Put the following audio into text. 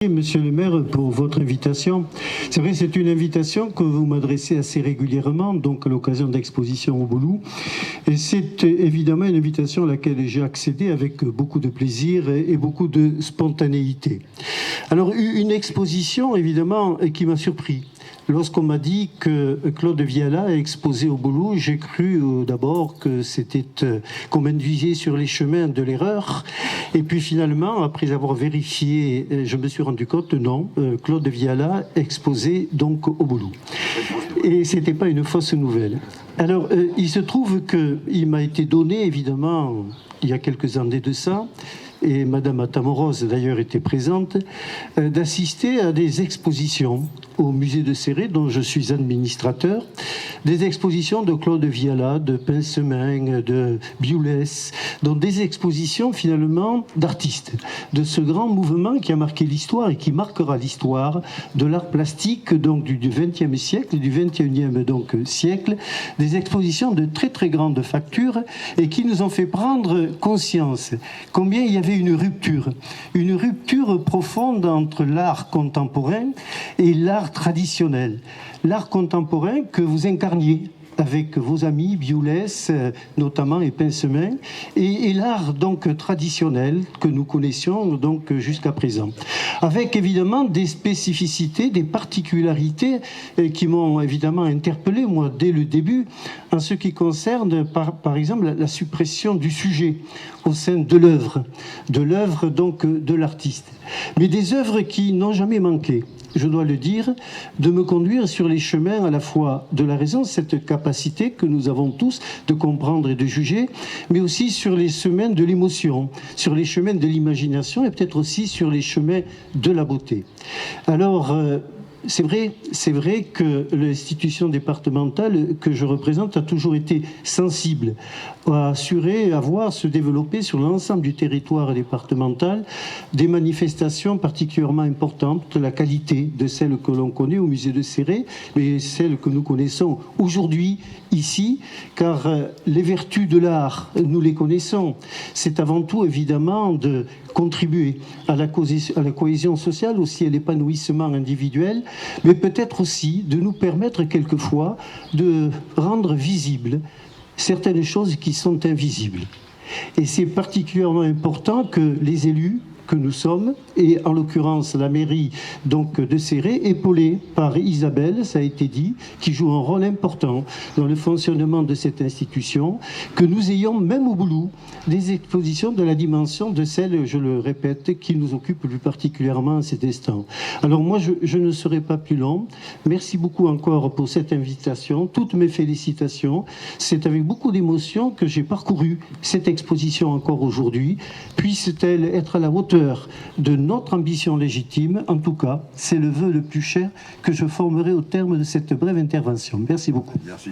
Monsieur le maire, pour votre invitation. C'est vrai, c'est une invitation que vous m'adressez assez régulièrement, donc à l'occasion d'expositions au Boulou. Et c'est évidemment une invitation à laquelle j'ai accédé avec beaucoup de plaisir et beaucoup de spontanéité. Alors, une exposition, évidemment, qui m'a surpris. Lorsqu'on m'a dit que Claude Viala a exposé au Boulou, j'ai cru d'abord que c'était qu'on m'induisait sur les chemins de l'erreur. Et puis finalement, après avoir vérifié, je me suis rendu compte, non, Claude Viala exposait donc au Boulou. Et c'était pas une fausse nouvelle. Alors, il se trouve qu'il m'a été donné, évidemment, il y a quelques années de ça, et Madame Atamoros d'ailleurs était présente, d'assister à des expositions au musée de Céré, dont je suis administrateur, des expositions de Claude Viala, de Pincemin, de Biulès, donc des expositions finalement d'artistes, de ce grand mouvement qui a marqué l'histoire et qui marquera l'histoire de l'art plastique donc du XXe siècle, du XXIe donc siècle, des expositions de très très grande facture et qui nous ont fait prendre conscience combien il y avait une rupture profonde entre l'art contemporain et l'art traditionnel. L'art contemporain que vous incarniez avec vos amis Biulès notamment et Pincemin, et l'art donc traditionnel que nous connaissions donc jusqu'à présent, avec évidemment des spécificités, des particularités qui m'ont évidemment interpellé moi dès le début en ce qui concerne par exemple la suppression du sujet au sein de l'œuvre donc de l'artiste, mais des œuvres qui n'ont jamais manqué, je dois le dire, de me conduire sur les chemins à la fois de la raison, cette capacité que nous avons tous de comprendre et de juger, mais aussi sur les chemins de l'émotion, sur les chemins de l'imagination et peut-être aussi sur les chemins de la beauté. Alors, c'est vrai que l'institution départementale que je représente a toujours été sensible à assurer, à voir se développer sur l'ensemble du territoire départemental des manifestations particulièrement importantes, la qualité de celles que l'on connaît au musée de Céré, mais celles que nous connaissons aujourd'hui ici, car les vertus de l'art, nous les connaissons. C'est avant tout évidemment de contribuer à la cohésion sociale, aussi à l'épanouissement individuel, mais peut-être aussi de nous permettre quelquefois de rendre visibles certaines choses qui sont invisibles. Et c'est particulièrement important que les élus que nous sommes, et en l'occurrence la mairie donc de Céré, épaulée par Isabelle, ça a été dit, qui joue un rôle important dans le fonctionnement de cette institution, que nous ayons même au Boulou des expositions de la dimension de celle, je le répète, qui nous occupe plus particulièrement à cet instant. Alors moi je ne serai pas plus long, merci beaucoup encore pour cette invitation, toutes mes félicitations, c'est avec beaucoup d'émotion que j'ai parcouru cette exposition encore aujourd'hui, puisse-t-elle être à la hauteur de notre ambition légitime. En tout cas, c'est le vœu le plus cher que je formerai au terme de cette brève intervention. Merci beaucoup. Merci.